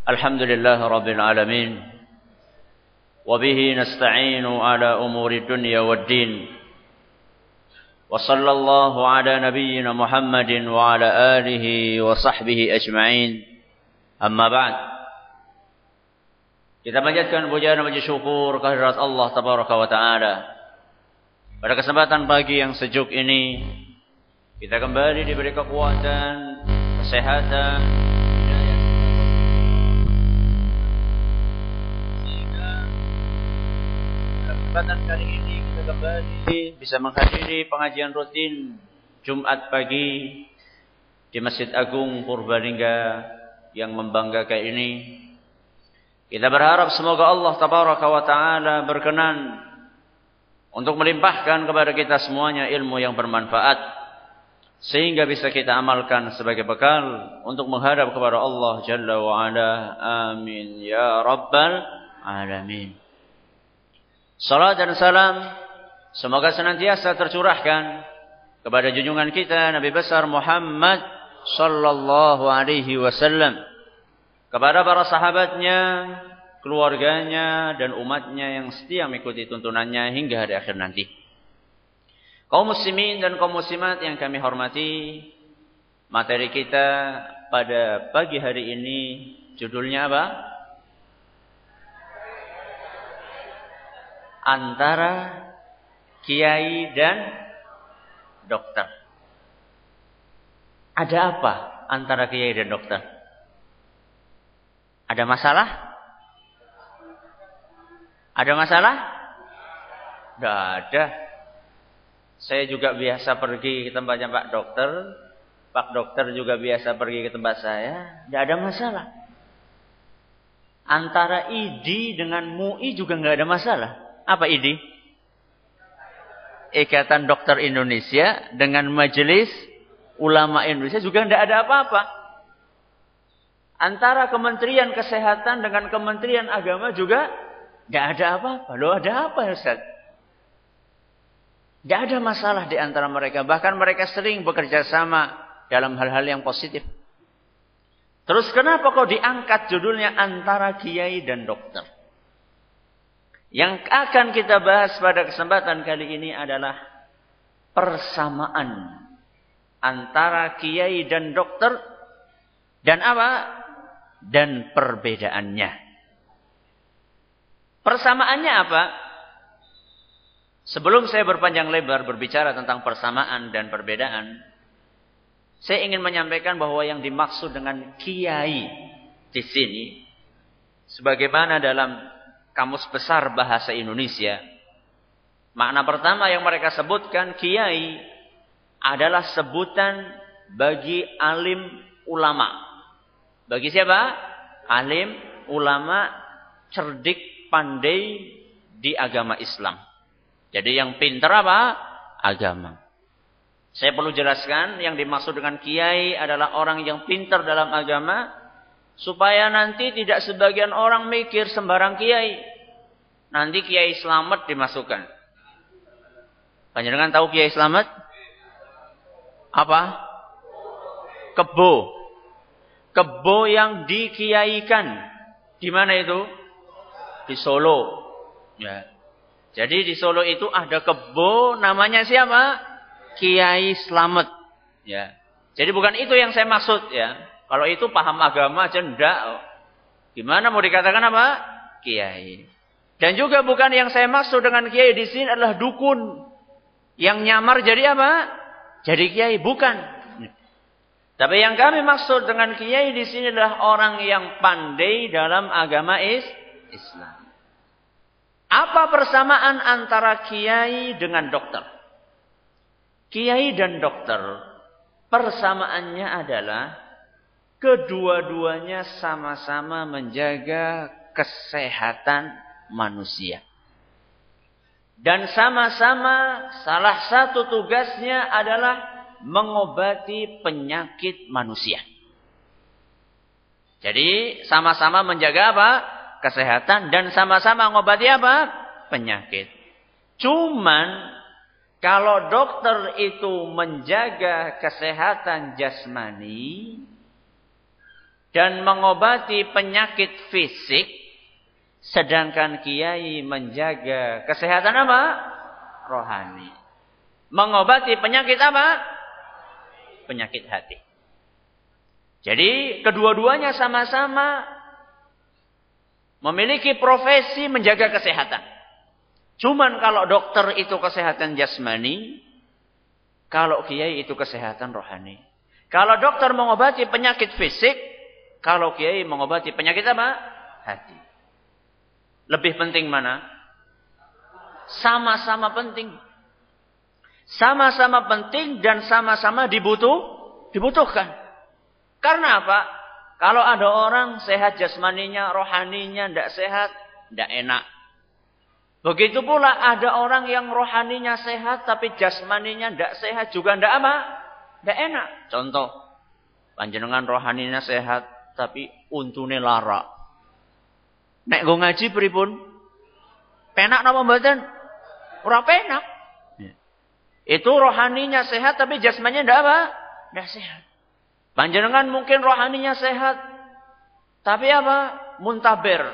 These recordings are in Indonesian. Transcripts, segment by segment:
الحمد لله رب العالمين وبه نستعين على أمور الدنيا والدين وصلى الله على نبينا محمد وعلى آله وصحبه أجمعين أما بعد. Kita panjatkan puja dan puji syukur kehadirat Allah Tabaraka wa Ta'ala. Pada kesempatan pagi yang sejuk ini, kita kembali diberi kekuatan, kesehatan, hidayah. Sehingga pada kesempatan kali ini kita kembali bisa menghadiri pengajian rutin Jumat pagi di Masjid Agung Purbalingga yang membanggakan ini. Kita berharap semoga Allah Tabaraka wa Ta'ala berkenan untuk melimpahkan kepada kita semuanya ilmu yang bermanfaat, sehingga bisa kita amalkan sebagai bekal untuk menghadap kepada Allah Jalla wa Ala. Amin ya Rabbal Alamin. Salat dan salam semoga senantiasa tercurahkan kepada junjungan kita Nabi besar Muhammad sallallahu alaihi wasallam, kepada para sahabatnya, keluarganya, dan umatnya yang setia mengikuti tuntunannya hingga hari akhir nanti. Kaum muslimin dan kaum muslimat yang kami hormati, materi kita pada pagi hari ini judulnya apa? Antara kiai dan dokter. Ada apa antara kiai dan dokter? Ada masalah? Ada masalah? Tidak ada. Saya juga biasa pergi ke tempatnya Pak Dokter. Pak Dokter juga biasa pergi ke tempat saya. Tidak ada masalah. Antara ID dengan MUI juga tidak ada masalah. Apa ID? Ikatan Dokter Indonesia dengan Majelis Ulama Indonesia juga tidak ada apa-apa. Antara Kementerian Kesehatan dengan Kementerian Agama juga tidak ada apa-apa. Loh, ada apa ya Ustaz? Tidak ada masalah di antara mereka. Bahkan mereka sering bekerja sama dalam hal-hal yang positif. Terus kenapa kok diangkat judulnya antara kiai dan dokter? Yang akan kita bahas pada kesempatan kali ini adalah persamaan antara kiai dan dokter dan apa? Dan perbedaannya. Persamaannya apa? Sebelum saya berpanjang lebar berbicara tentang persamaan dan perbedaan, saya ingin menyampaikan bahwa yang dimaksud dengan kiai di sini, sebagaimana dalam Kamus Besar Bahasa Indonesia, makna pertama yang mereka sebutkan, kiai adalah sebutan bagi alim ulama. Bagi siapa? Alim, ulama, cerdik, pandai di agama Islam. Jadi yang pintar apa? Agama. Saya perlu jelaskan, yang dimaksud dengan kiai adalah orang yang pintar dalam agama, supaya nanti tidak sebagian orang mikir sembarang kiai. Nanti Kiai Slamet dimasukkan. Panjenengan tahu Kiai Slamet? Apa? Kebo. Kebo yang dikiaikan. Di mana itu? Di Solo. Ya. Jadi di Solo itu ada kebo, namanya siapa? Kiai Slamet. Ya. Jadi bukan itu yang saya maksud ya. Kalau itu paham agama aja enggak. Gimana mau dikatakan apa? Kiai. Dan juga bukan yang saya maksud dengan kiai di sini adalah dukun yang nyamar jadi apa? Jadi kiai, bukan. Tapi yang kami maksud dengan kiai di sini adalah orang yang pandai dalam agama Islam. Apa persamaan antara kiai dengan dokter? Kiai dan dokter, persamaannya adalah kedua-duanya sama-sama menjaga kesehatan manusia. Dan sama-sama salah satu tugasnya adalah mengobati penyakit manusia. Jadi sama-sama menjaga apa? Kesehatan, dan sama-sama mengobati apa? Penyakit. Cuman kalau dokter itu menjaga kesehatan jasmani dan mengobati penyakit fisik, sedangkan kiai menjaga kesehatan apa? Rohani. Mengobati penyakit apa? Penyakit hati. Jadi kedua-duanya sama-sama memiliki profesi menjaga kesehatan. Cuman kalau dokter itu kesehatan jasmani, kalau kiai itu kesehatan rohani. Kalau dokter mengobati penyakit fisik, kalau kiai mengobati penyakit apa? Hati. Lebih penting mana? Sama-sama penting. Sama-sama penting dan sama-sama dibutuhkan. Karena apa? Kalau ada orang sehat jasmaninya, rohaninya tidak sehat, tidak enak. Begitu pula ada orang yang rohaninya sehat, tapi jasmaninya tidak sehat juga tidak apa? Tidak enak. Contoh, panjenengan rohaninya sehat, tapi untune lara. Nek go ngaji pripun? Penak napa mboten? Ora penak. Itu rohaninya sehat, tapi jasmaninya tidak apa? Tidak sehat. Panjenengan mungkin rohaninya sehat, tapi apa? Muntaber.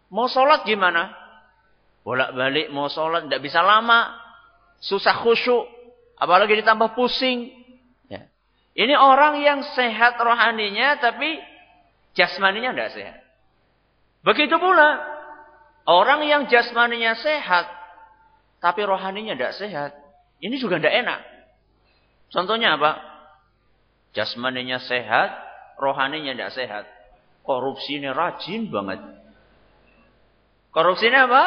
Mau sholat gimana? Bolak-balik mau sholat tidak bisa lama, susah khusyuk, apalagi ditambah pusing. Ya. Ini orang yang sehat rohaninya, tapi jasmaninya tidak sehat. Begitu pula orang yang jasmaninya sehat, tapi rohaninya tidak sehat. Ini juga tidak enak. Contohnya apa? Jasmaninya sehat, rohaninya tidak sehat. Korupsinya rajin banget. Korupsinya apa?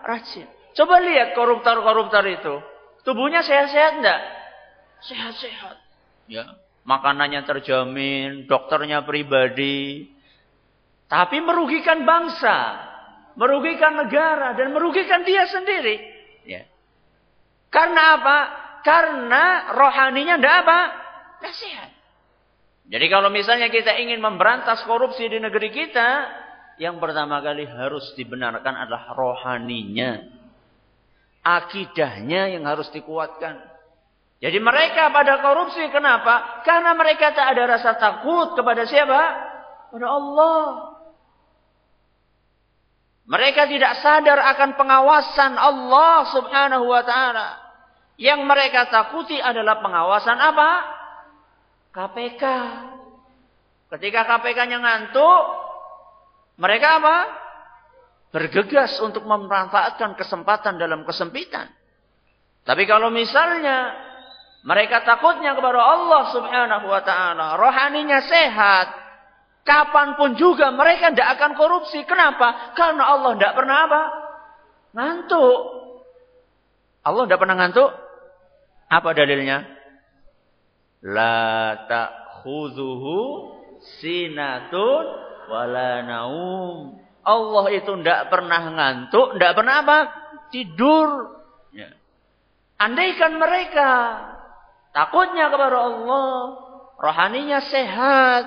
Rajin. Coba lihat koruptor-koruptor itu. Tubuhnya sehat-sehat enggak? Sehat-sehat. Ya. Makanannya terjamin, dokternya pribadi. Tapi merugikan bangsa, merugikan negara, dan merugikan dia sendiri. Ya. Karena apa? Karena rohaninya tidak apa? Tidak sehat. Jadi kalau misalnya kita ingin memberantas korupsi di negeri kita, yang pertama kali harus dibenarkan adalah rohaninya. Akidahnya yang harus dikuatkan. Jadi mereka pada korupsi kenapa? Karena mereka tak ada rasa takut kepada siapa? Pada Allah. Mereka tidak sadar akan pengawasan Allah subhanahu wa ta'ala. Yang mereka takuti adalah pengawasan apa? KPK. Ketika KPK-nya ngantuk, mereka apa? Bergegas untuk memanfaatkan kesempatan dalam kesempitan. Tapi kalau misalnya mereka takutnya kepada Allah subhanahu wa ta'ala, rohaninya sehat, kapanpun juga mereka tidak akan korupsi. Kenapa? Karena Allah tidak pernah apa? Ngantuk. Allah tidak pernah ngantuk. Apa dalilnya? La ta'khudhuhu sinatun wala naum. Allah itu tidak pernah ngantuk, tidak pernah apa? Tidur. Ya. Andaikan mereka takutnya kepada Allah, rohaninya sehat,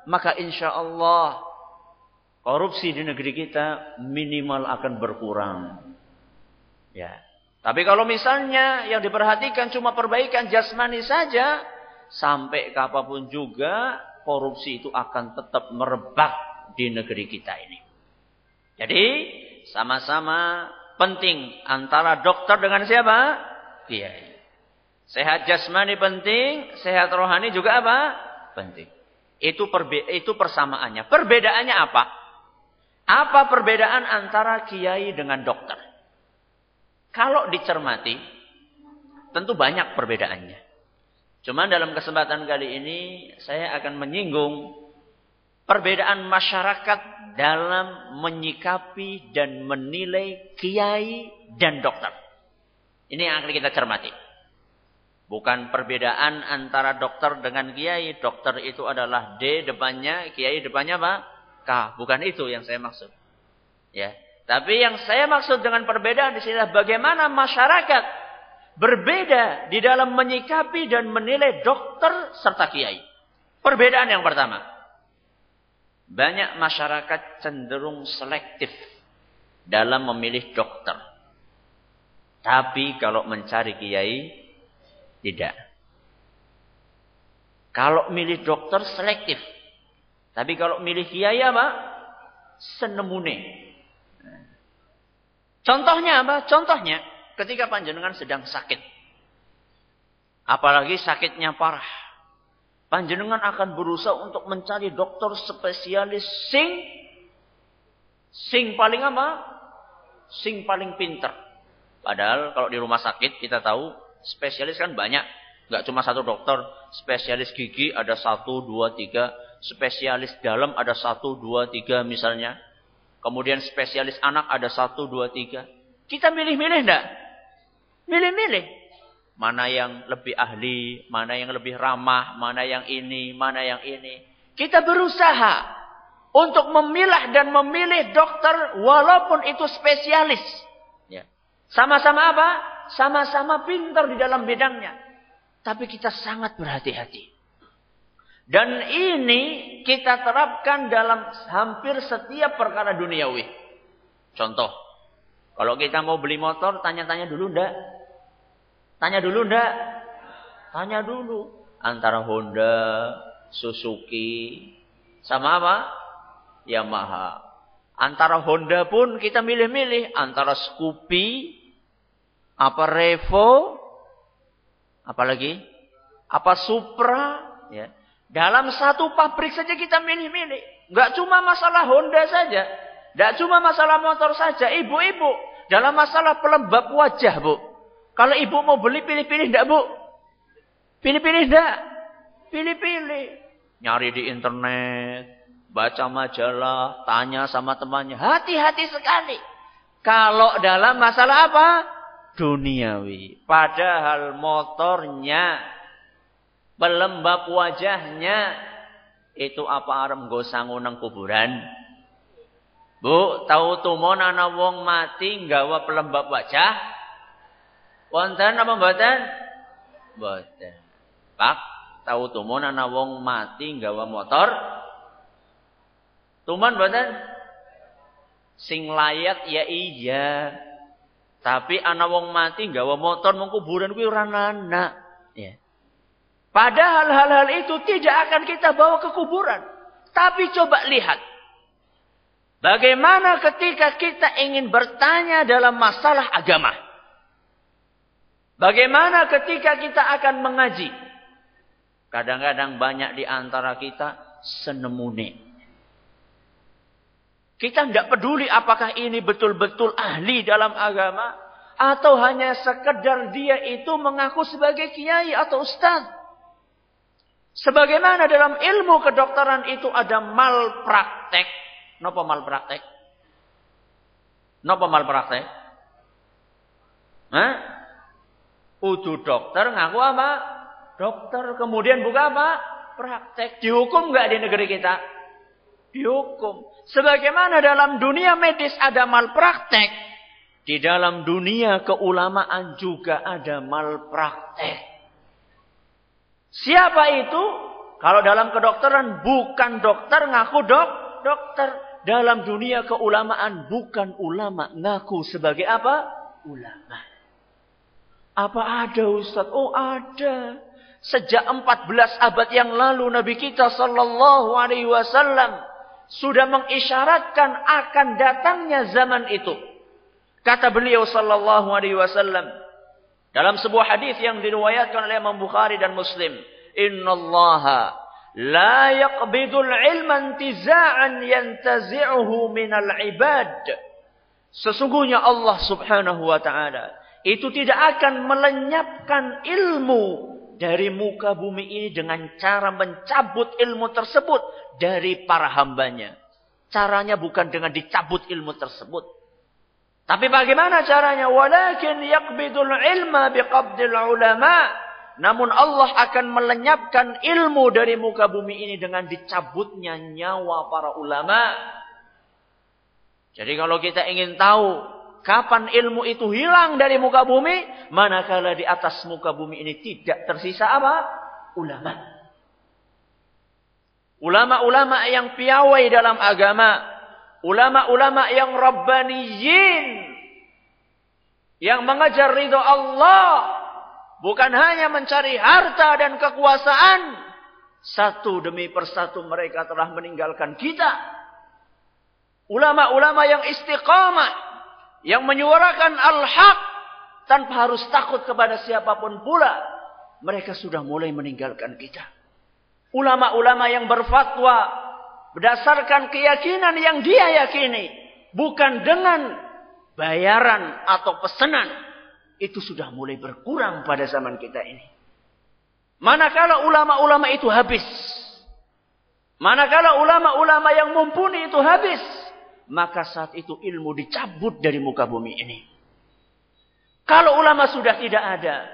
maka insya Allah korupsi di negeri kita minimal akan berkurang. Ya. Tapi kalau misalnya yang diperhatikan cuma perbaikan jasmani saja, sampai kapanpun juga korupsi itu akan tetap merebak di negeri kita ini. Jadi sama-sama penting antara dokter dengan siapa? Kiai. Sehat jasmani penting, sehat rohani juga apa? Penting. Itu persamaannya. Perbedaannya apa? Apa perbedaan antara kiai dengan dokter? Kalau dicermati, tentu banyak perbedaannya. Cuma dalam kesempatan kali ini saya akan menyinggung perbedaan masyarakat dalam menyikapi dan menilai kiai dan dokter. Ini yang akan kita cermati. Bukan perbedaan antara dokter dengan kiai. Dokter itu adalah D depannya, kiai depannya apa? K. Bukan itu yang saya maksud. Ya. Tapi yang saya maksud dengan perbedaan di sini adalah bagaimana masyarakat berbeda di dalam menyikapi dan menilai dokter serta kiai. Perbedaan yang pertama. Banyak masyarakat cenderung selektif dalam memilih dokter. Tapi kalau mencari kiai, tidak. Kalau milih dokter selektif. Tapi kalau milih kiai apa? Senemune. Contohnya apa? Contohnya ketika panjenengan sedang sakit. Apalagi sakitnya parah. Panjenengan akan berusaha untuk mencari dokter spesialis sing paling apa? Sing paling pinter. Padahal kalau di rumah sakit kita tahu spesialis kan banyak. Enggak cuma satu dokter. Spesialis gigi ada 1, 2, 3. Spesialis dalam ada 1, 2, 3 misalnya. Kemudian spesialis anak ada 1, 2, 3. Kita milih-milih enggak? Milih-milih. Mana yang lebih ahli, mana yang lebih ramah, mana yang ini, mana yang ini. Kita berusaha untuk memilah dan memilih dokter walaupun itu spesialis. Ya. Sama-sama apa? Sama-sama pintar di dalam bidangnya. Tapi kita sangat berhati-hati. Dan ini kita terapkan dalam hampir setiap perkara duniawi. Contoh, kalau kita mau beli motor, tanya-tanya dulu enggak? Tanya dulu enggak? Tanya dulu. Antara Honda, Suzuki, sama apa? Yamaha. Antara Honda pun kita milih-milih. Antara Scoopy, apa Revo, apa lagi? Apa Supra. Ya. Dalam satu pabrik saja kita milih-milih. Enggak cuma masalah Honda saja. Enggak cuma masalah motor saja. Ibu-ibu, dalam masalah pelembab wajah, Bu. Kalau ibu mau beli, pilih-pilih enggak, Bu? Pilih-pilih enggak? Pilih-pilih. Nyari di internet, baca majalah, tanya sama temannya. Hati-hati sekali. Kalau dalam masalah apa? Duniawi. Padahal motornya, pelembab wajahnya, itu apa arem nggo sangu nang kuburan? Bu, tahu tumon ana wong mati nggawa pelembab wajah? Wonten apa mboten? Mboten. Pak, tahu tumon ana wong mati nggawa motor? Tuman mboten? Sing layak ya iya. Tapi ana wong mati nggawa motor mung kuburan kuwi ora ana. Ya. Padahal hal-hal itu tidak akan kita bawa ke kuburan. Tapi coba lihat. Bagaimana ketika kita ingin bertanya dalam masalah agama? Bagaimana ketika kita akan mengaji? Kadang-kadang banyak di antara kita senemune. Kita tidak peduli apakah ini betul-betul ahli dalam agama. Atau hanya sekedar dia itu mengaku sebagai kiai atau ustaz. Sebagaimana dalam ilmu kedokteran itu ada malpraktek. Napa malpraktek? Napa malpraktek? Hah? Udu dokter ngaku apa? Dokter. Kemudian buka apa? Praktek. Dihukum nggak di negeri kita? Dihukum. Sebagaimana dalam dunia medis ada malpraktek. Di dalam dunia keulamaan juga ada malpraktek. Siapa itu? Kalau dalam kedokteran bukan dokter ngaku dokter. Dalam dunia keulamaan bukan ulama ngaku sebagai apa? Ulama. Apa ada Ustaz? Oh ada. Sejak 14 abad yang lalu Nabi kita sallallahu alaihi wasallam sudah mengisyaratkan akan datangnya zaman itu. Kata beliau sallallahu alaihi wasallam dalam sebuah hadis yang diriwayatkan oleh Imam Bukhari dan Muslim, "Innallaha la yaqbidul ilma intiza'an yantazi'uhu minal ibad." Sesungguhnya Allah Subhanahu wa taala itu tidak akan melenyapkan ilmu dari muka bumi ini dengan cara mencabut ilmu tersebut dari para hambanya. Caranya bukan dengan dicabut ilmu tersebut. Tapi bagaimana caranya? Walakin yaqbidul ilma biqabdil ulama. Namun Allah akan melenyapkan ilmu dari muka bumi ini dengan dicabutnya nyawa para ulama. Jadi kalau kita ingin tahu kapan ilmu itu hilang dari muka bumi, manakala di atas muka bumi ini tidak tersisa apa? Ulama. Ulama-ulama yang piawai dalam agama. Ulama-ulama yang rabbaniyin. Yang mengejar ridho Allah. Bukan hanya mencari harta dan kekuasaan. Satu demi persatu mereka telah meninggalkan kita. Ulama-ulama yang istiqamah, yang menyuarakan al-haq tanpa harus takut kepada siapapun pula, mereka sudah mulai meninggalkan kita. Ulama-ulama yang berfatwa berdasarkan keyakinan yang dia yakini, bukan dengan bayaran atau pesanan, itu sudah mulai berkurang pada zaman kita ini. Manakala ulama-ulama itu habis, manakala ulama-ulama yang mumpuni itu habis, maka saat itu ilmu dicabut dari muka bumi ini. Kalau ulama sudah tidak ada,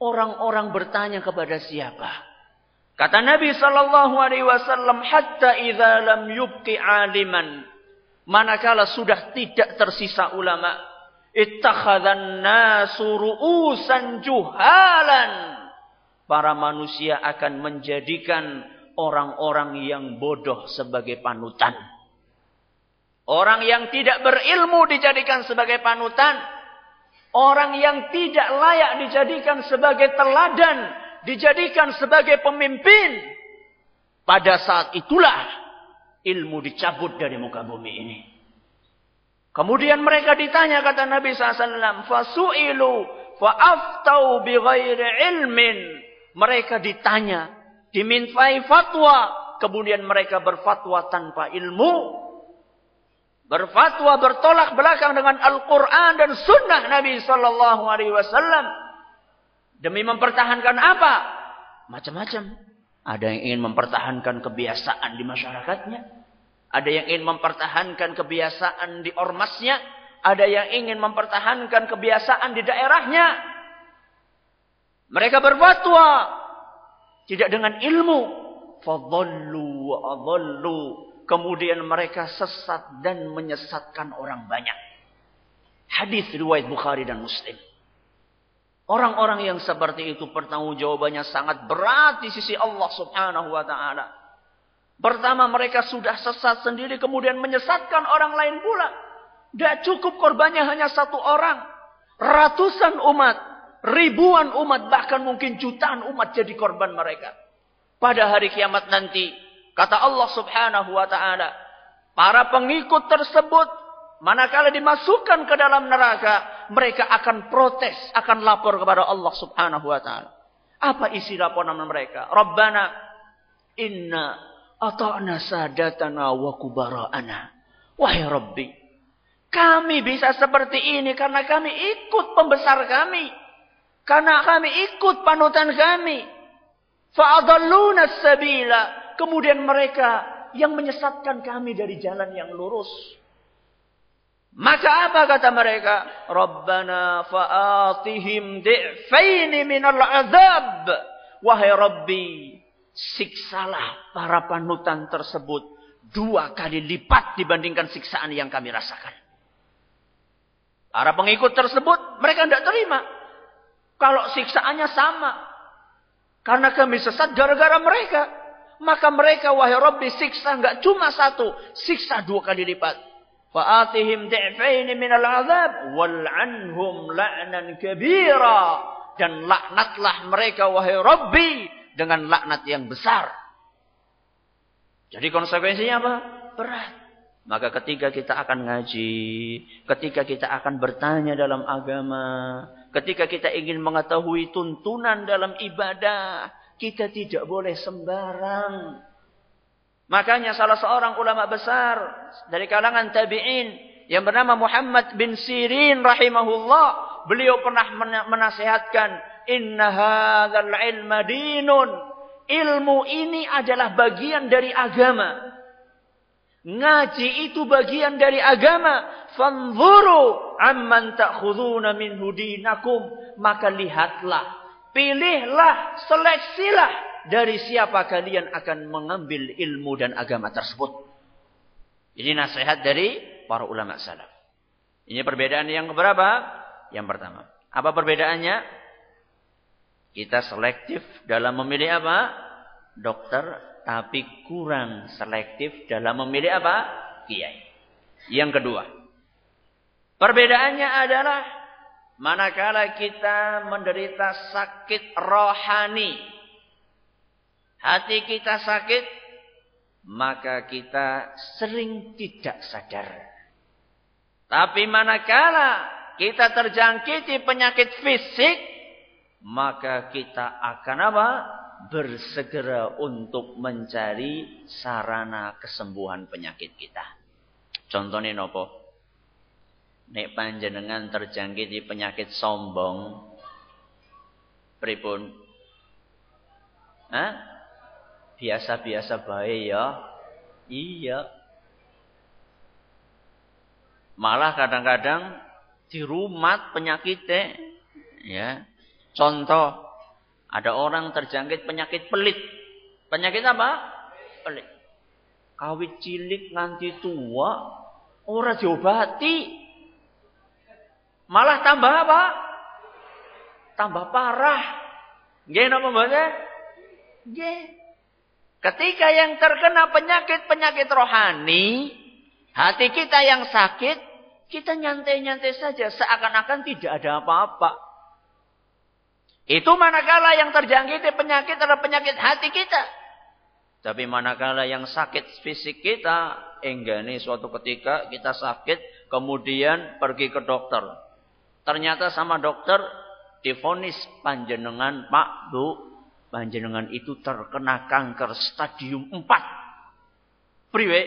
orang-orang bertanya kepada siapa? Kata Nabi SAW, hatta idza lam yubqi aliman, manakala sudah tidak tersisa ulama, ittakhadhan nasu ru'usan juhalan, para manusia akan menjadikan orang-orang yang bodoh sebagai panutan. Orang yang tidak berilmu dijadikan sebagai panutan. Orang yang tidak layak dijadikan sebagai teladan, dijadikan sebagai pemimpin. Pada saat itulah ilmu dicabut dari muka bumi ini. Kemudian mereka ditanya, kata Nabi SAW, fasu'ilu fa'aftau bighairi ilmin. Mereka ditanya, dimintai fatwa, kemudian mereka berfatwa tanpa ilmu. Berfatwa bertolak belakang dengan Al-Quran dan Sunnah Nabi SAW. Demi mempertahankan apa? Macam-macam. Ada yang ingin mempertahankan kebiasaan di masyarakatnya. Ada yang ingin mempertahankan kebiasaan di ormasnya. Ada yang ingin mempertahankan kebiasaan di daerahnya. Mereka berfatwa tidak dengan ilmu. Fadhallu wa adhallu. Kemudian mereka sesat dan menyesatkan orang banyak. Hadis riwayat Bukhari dan Muslim. Orang-orang yang seperti itu pertanggungjawabannya sangat berat di sisi Allah Subhanahu wa taala. Pertama, mereka sudah sesat sendiri, kemudian menyesatkan orang lain pula. Tidak cukup korbannya hanya satu orang. Ratusan umat, ribuan umat, bahkan mungkin jutaan umat jadi korban mereka. Pada hari kiamat nanti, kata Allah Subhanahu wa taala, para pengikut tersebut manakala dimasukkan ke dalam neraka, mereka akan protes, akan lapor kepada Allah Subhanahu wa taala. Apa isi laporan mereka? Rabbana inna ata'na sadatana wa kubara'ana. Wahai Rabbi, kami bisa seperti ini karena kami ikut pembesar kami. Karena kami ikut panutan kami. Fa'adalluna as-sabila. Kemudian mereka yang menyesatkan kami dari jalan yang lurus. Maka apa kata mereka? Rabbana fa'atihim di'faini minal azab. Wahai Rabbi, siksalah para panutan tersebut 2 kali lipat dibandingkan siksaan yang kami rasakan. Para pengikut tersebut, mereka tidak terima. Kalau siksaannya sama. Karena kami sesat gara-gara mereka. Maka mereka, wahai Rabbi, siksa enggak cuma 1. Siksa 2 kali lipat. Fa'atihim di'faini minal azab. Wal'anhum la'nan kabira. Dan laknatlah mereka, wahai Rabbi, dengan laknat yang besar. Jadi konsekuensinya apa? Berat. Maka ketika kita akan ngaji, ketika kita akan bertanya dalam agama, ketika kita ingin mengetahui tuntunan dalam ibadah, kita tidak boleh sembarang. Makanya salah seorang ulama besar dari kalangan tabi'in yang bernama Muhammad bin Sirin rahimahullah, beliau pernah menasihatkan, inna hadzal ilma dinun. Ilmu ini adalah bagian dari agama. Ngaji itu bagian dari agama. Fanzuru amman ta'khuduna minhu dinakum. Maka lihatlah, pilihlah, seleksilah dari siapa kalian akan mengambil ilmu dan agama tersebut. Ini nasihat dari para ulama salaf. Ini perbedaan yang keberapa? Yang pertama. Apa perbedaannya? Kita selektif dalam memilih apa? Dokter. Tapi kurang selektif dalam memilih apa? Kiai. Yang kedua. Perbedaannya adalah manakala kita menderita sakit rohani. hati kita sakit, maka kita sering tidak sadar. Tapi manakala kita terjangkiti penyakit fisik, maka kita akan apa? Bersegera untuk mencari sarana kesembuhan penyakit kita. Contohnya nopo? Nek panjenengan terjangkiti penyakit sombong, pripun? Hah? Biasa-biasa bae ya. Iya. Malah kadang-kadang dirumat penyakitnya. Ya. Contoh, ada orang terjangkit penyakit pelit. Penyakit apa? Pelit. Kawit cilik nganti tua, ora diobati. Malah tambah apa? Tambah parah. Nggih napa mboten? Nggih. Ketika yang terkena penyakit-penyakit rohani, hati kita yang sakit, kita nyantai-nyantai saja seakan-akan tidak ada apa-apa. Itu manakala yang terjangkiti penyakit adalah penyakit hati kita. Tapi manakala yang sakit fisik kita, enggane suatu ketika kita sakit, kemudian pergi ke dokter. Ternyata sama dokter divonis panjenengan, Pak, Bu, panjenengan itu terkena kanker stadium 4. Priwe?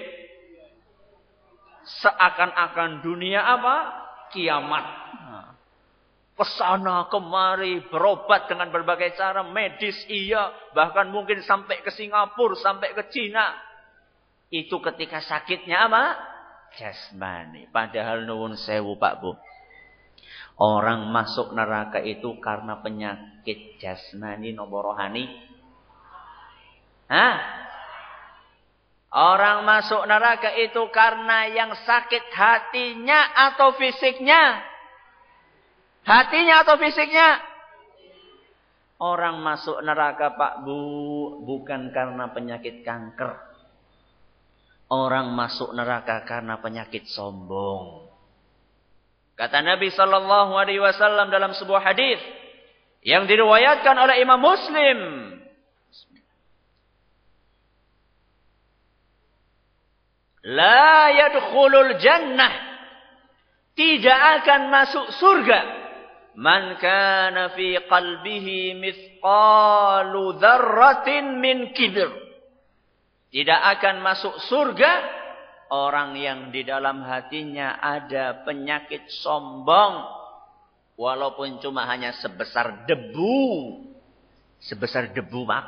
Seakan-akan dunia apa? Kiamat. Kesana kemari berobat dengan berbagai cara medis, iya, bahkan mungkin sampai ke Singapura, sampai ke Cina. Itu ketika sakitnya apa? Jasmani. Padahal nuwun sewu Pak Bu, orang masuk neraka itu karena penyakit jasmani nopo rohani? Hah? Orang masuk neraka itu karena yang sakit hatinya atau fisiknya? Hatinya atau fisiknya? Orang masuk neraka Pak Bu bukan karena penyakit kanker. Orang masuk neraka karena penyakit sombong. Kata Nabi sallallahu alaihi wasallam dalam sebuah hadis yang diriwayatkan oleh Imam Muslim. La yadkhulul jannah. Tidak akan masuk surga. Man kana fi qalbihi mithqalu dzarratin min kibr. Tidak akan masuk surga orang yang di dalam hatinya ada penyakit sombong. Walaupun cuma hanya sebesar debu. Sebesar debu, Pak.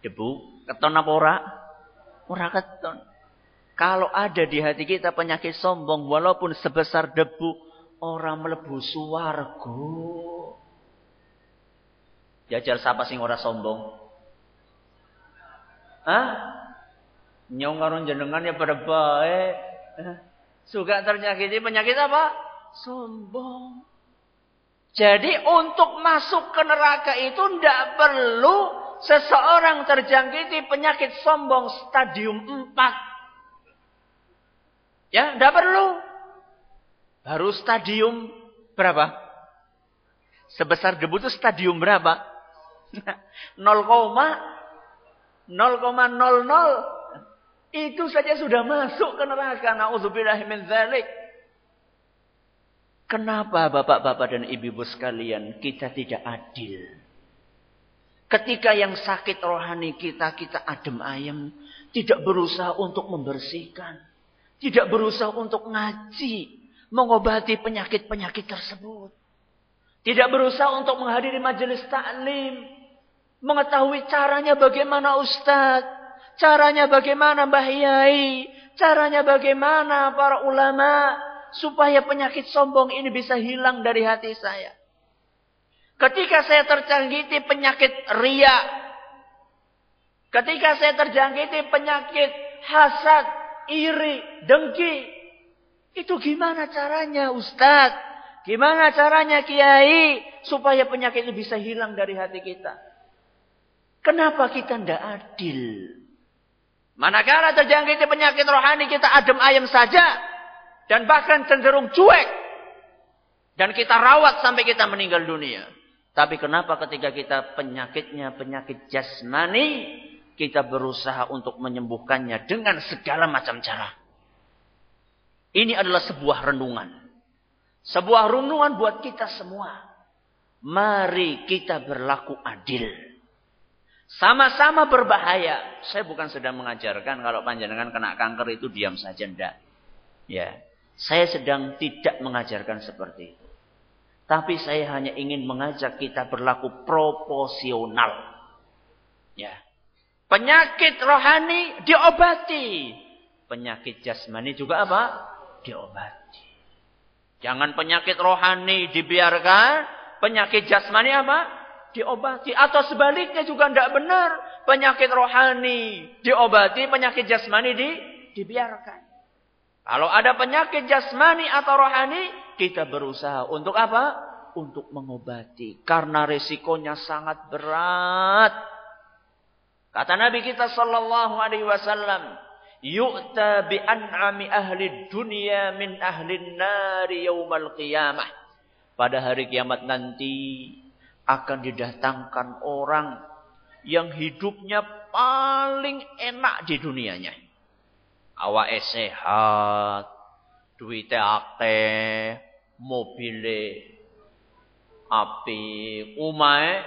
Debu. Keton apa ora? Ora keton. Kalau ada di hati kita penyakit sombong, walaupun sebesar debu, orang mlebu swarga. Jajal sapa sing ora sombong? Hah? Nyong karo jenengan ya pada baik. Suka terjangkiti penyakit apa? Sombong. Jadi untuk masuk ke neraka itu tidak perlu seseorang terjangkiti penyakit sombong stadium 4. Ya, tidak perlu. Baru stadium berapa? Sebesar debu itu stadium berapa? 0,00. Itu saja sudah masuk ke neraka. Na'udzubillahi min dzalik. Kenapa bapak-bapak dan ibu-ibu sekalian kita tidak adil? Ketika yang sakit rohani kita adem ayem. Tidak berusaha untuk membersihkan. Tidak berusaha untuk ngaji. Mengobati penyakit-penyakit tersebut. Tidak berusaha untuk menghadiri majelis taklim. Mengetahui caranya bagaimana Ustadz. Caranya bagaimana Mbah Yai. Caranya bagaimana para ulama. Supaya penyakit sombong ini bisa hilang dari hati saya. Ketika saya terjangkiti penyakit riya. Ketika saya terjangkiti penyakit hasad, iri, dengki. Itu gimana caranya Ustadz? Gimana caranya Kiai? Supaya penyakit itu bisa hilang dari hati kita. Kenapa kita tidak adil? Manakala terjangkiti penyakit rohani kita adem ayem saja. Dan bahkan cenderung cuek. Dan kita rawat sampai kita meninggal dunia. Tapi kenapa ketika kita penyakitnya penyakit jasmani. kita berusaha untuk menyembuhkannya dengan segala macam cara. Ini adalah sebuah renungan. Sebuah renungan buat kita semua. Mari kita berlaku adil. Sama-sama berbahaya. Saya bukan sedang mengajarkan kalau panjenengan kena kanker itu diam saja, enggak. Ya, saya sedang tidak mengajarkan seperti itu. Tapi saya hanya ingin mengajak kita berlaku proporsional. Ya. Penyakit rohani diobati. Penyakit jasmani juga apa? Diobati. Jangan penyakit rohani dibiarkan, penyakit jasmani apa? Diobati. Atau sebaliknya juga tidak benar. Penyakit rohani diobati, penyakit jasmani dibiarkan. Kalau ada penyakit jasmani atau rohani, kita berusaha untuk apa? Untuk mengobati. Karena resikonya sangat berat. Kata Nabi kita sallallahu alaihi wasallam, yu'ta bi an'ami ahli dunya min ahli nari yaumal qiyamah. Pada hari kiamat nanti akan didatangkan orang yang hidupnya paling enak di dunianya. Awake sehat, duwite akeh, mobile apik, omahe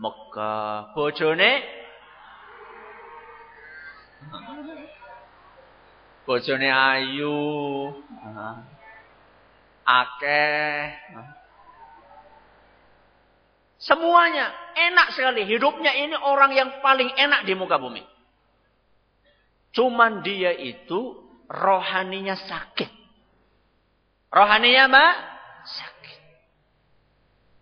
megah, bojone ayu, akeh. Semuanya enak sekali. Hidupnya ini orang yang paling enak di muka bumi. Cuman dia itu rohaninya sakit. Rohaninya apa? Sakit.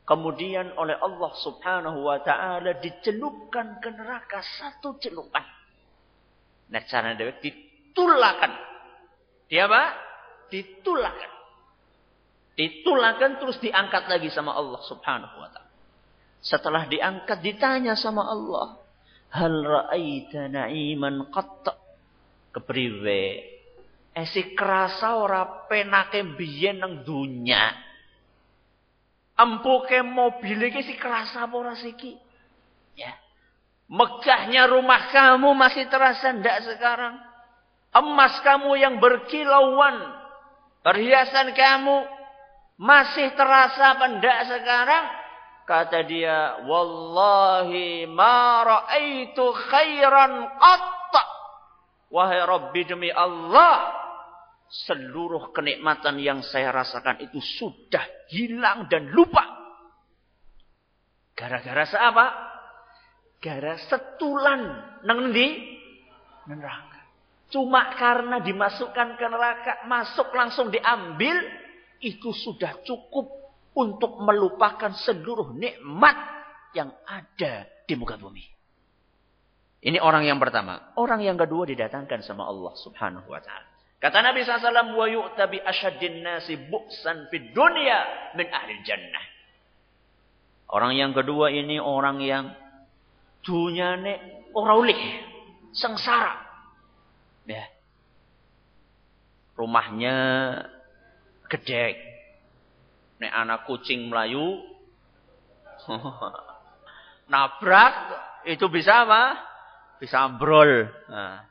Kemudian oleh Allah subhanahu wa ta'ala dicelupkan ke neraka satu celupan. Nah cara dia ditulakan. Dia apa? Ditulakan. Ditulakan terus diangkat lagi sama Allah subhanahu wa ta'ala. Setelah diangkat ditanya sama Allah. Hal ra'aita na'iman qatta. Kepriwe. Si kerasa ora penake biyen nang dunya. Empuke mobil iki si kerasa apa ora siki? Ya. Megahnya rumah kamu masih terasa ndak sekarang? Emas kamu yang berkilauan, perhiasan kamu masih terasa apa ndak sekarang? Kata dia, wallahi ma ra'aitu khairan qatta. Wahai Rabbi, demi Allah, seluruh kenikmatan yang saya rasakan itu sudah hilang dan lupa. Gara-gara apa? Gara setulan nang ndi? Neraka. Cuma karena dimasukkan ke neraka, masuk langsung diambil, itu sudah cukup untuk melupakan seluruh nikmat yang ada di muka bumi. Ini orang yang pertama. Orang yang kedua didatangkan sama Allah subhanahu wa ta'ala. Kata Nabi SAW, wa yu'ta bi asyaddin nasi bu'san fid dunya min ahli jannah. Orang yang kedua ini orang yang dunyane ora ulih, sengsara. Ya. Rumahnya gedek. Nek anak kucing melayu nabrak itu bisa apa? Bisa ambrol. Nah.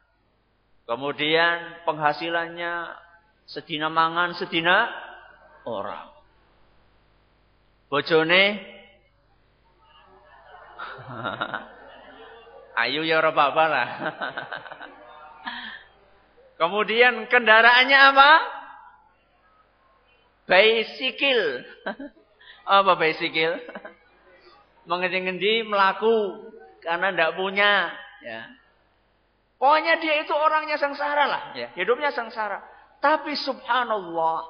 Kemudian penghasilannya sedina mangan, sedina orang. Bojone ayu ya ora apa-apa lah. Kemudian kendaraannya apa? Bicycle. Apa bicycle? Mengendi-endi melaku karena ndak punya, ya. Pokoknya dia itu orangnya sengsara lah, ya. Hidupnya sengsara. Tapi subhanallah,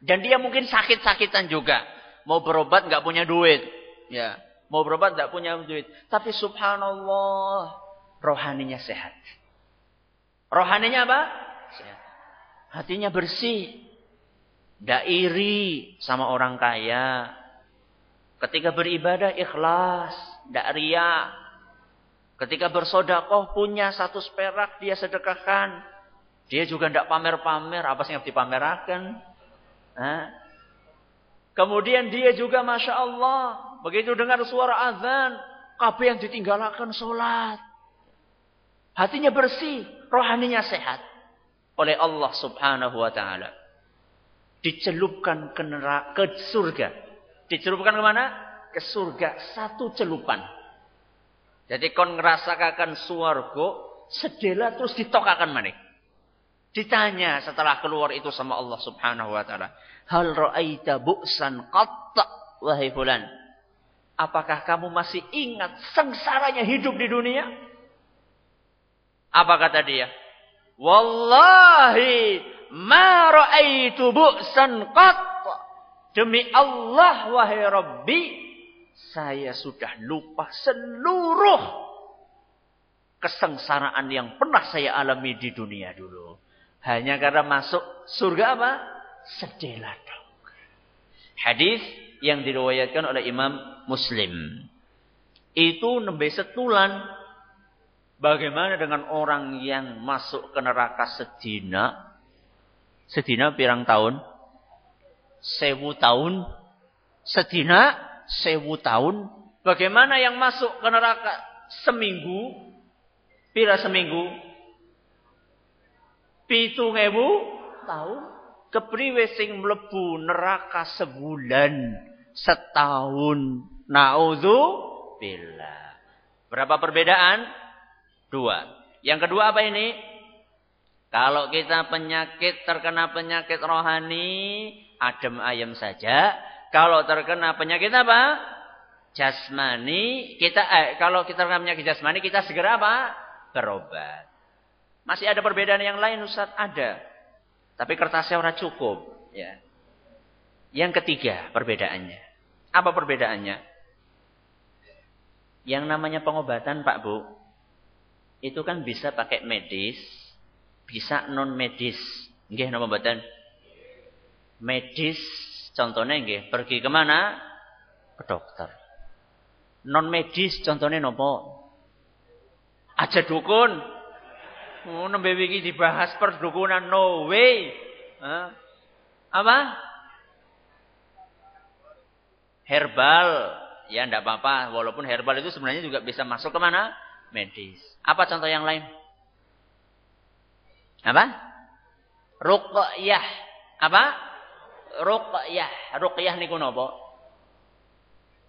dan dia mungkin sakit-sakitan juga. Mau berobat nggak punya duit, ya. Mau berobat nggak punya duit. Tapi subhanallah, rohaninya sehat. Rohaninya apa? Sehat. Hatinya bersih. Nggak iri sama orang kaya. Ketika beribadah ikhlas, nggak riya. Ketika bersedekah punya 100 perak dia sedekahkan. Dia juga nggak pamer-pamer, apa sih yang dipamerakan? Kemudian dia juga masya Allah, begitu dengar suara azan, kabeh yang ditinggalkan sholat. Hatinya bersih, rohaninya sehat. Oleh Allah subhanahu wa ta'ala. Dicelupkan ke surga. Dicelupkan kemana? Ke surga. Satu celupan. Jadi kon ngerasakan swarga, sedela terus ditokakan manik. Ditanya setelah keluar itu sama Allah subhanahu wa ta'ala. Hal ra'aita bu'san qatta wahai fulan. Apakah kamu masih ingat sengsaranya hidup di dunia? Apa kata dia? Wallahi ma ra'aitu bu'san qatta. Demi Allah wahai Rabbi, saya sudah lupa seluruh kesengsaraan yang pernah saya alami di dunia dulu. Hanya karena masuk surga apa? Sedela dong. Hadis yang diriwayatkan oleh Imam Muslim. Itu nembe setulan. Bagaimana dengan orang yang masuk ke neraka sedina? Sedina pirang tahun? 1000 tahun. Sedina 1000 tahun. Bagaimana yang masuk ke neraka seminggu? Pira seminggu? 7.000 tahun. Kepriwe sing mlebu neraka sebulan, setahun. Naudzubillah. Berapa perbedaan? 2. Yang kedua apa ini? Kalau kita terkena penyakit rohani, adem ayem saja. Kalau terkena penyakit apa? Jasmani, kalau kita terkena penyakit jasmani, kita segera apa? Berobat. Masih ada perbedaan yang lain, Ustaz? Ada. Tapi kertasnya ora cukup. Ya. Yang ketiga perbedaannya. Apa perbedaannya? Yang namanya pengobatan, Pak Bu, itu kan bisa pakai medis, bisa non medis. Nggih napa mboten? Medis contohnya nggih, pergi kemana? Ke dokter. Non medis contohnya napa? Aja dukun. Nembe iki dibahas perdukunan, no way. Apa? Herbal. Ya enggak apa-apa. Walaupun herbal itu sebenarnya juga bisa masuk ke mana? Medis. Apa contoh yang lain? Apa? Ruqyah. Apa? Ruqyah. Ruqyah niku napa?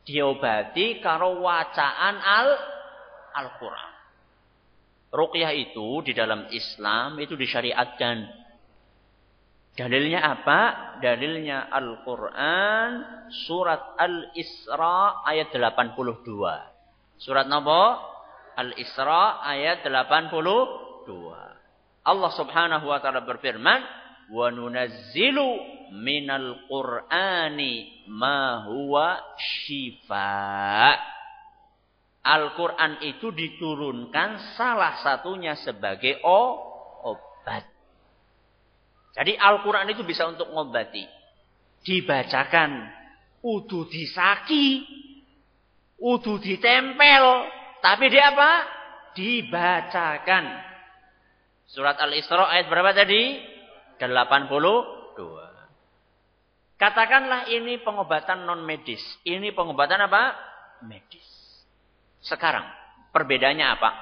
Diobati karo wacaan Al-Qur'an. Ruqyah itu di dalam Islam itu disyariatkan. Dalilnya apa? Dalilnya Al-Quran surat Al-Isra ayat 82. Surat napa? Al-Isra ayat 82. Allah subhanahu wa ta'ala berfirman, wa nunazzilu minal Qur'ani ma huwa shifa'. Al-Quran itu diturunkan salah satunya sebagai obat. Jadi Al-Quran itu bisa untuk ngobati. Dibacakan. Udu disaki. Udu ditempel. Tapi dia apa? Dibacakan. Surat Al-Isra ayat berapa tadi? 82. Katakanlah ini pengobatan non medis. Ini pengobatan apa? Medis. Sekarang, perbedaannya apa?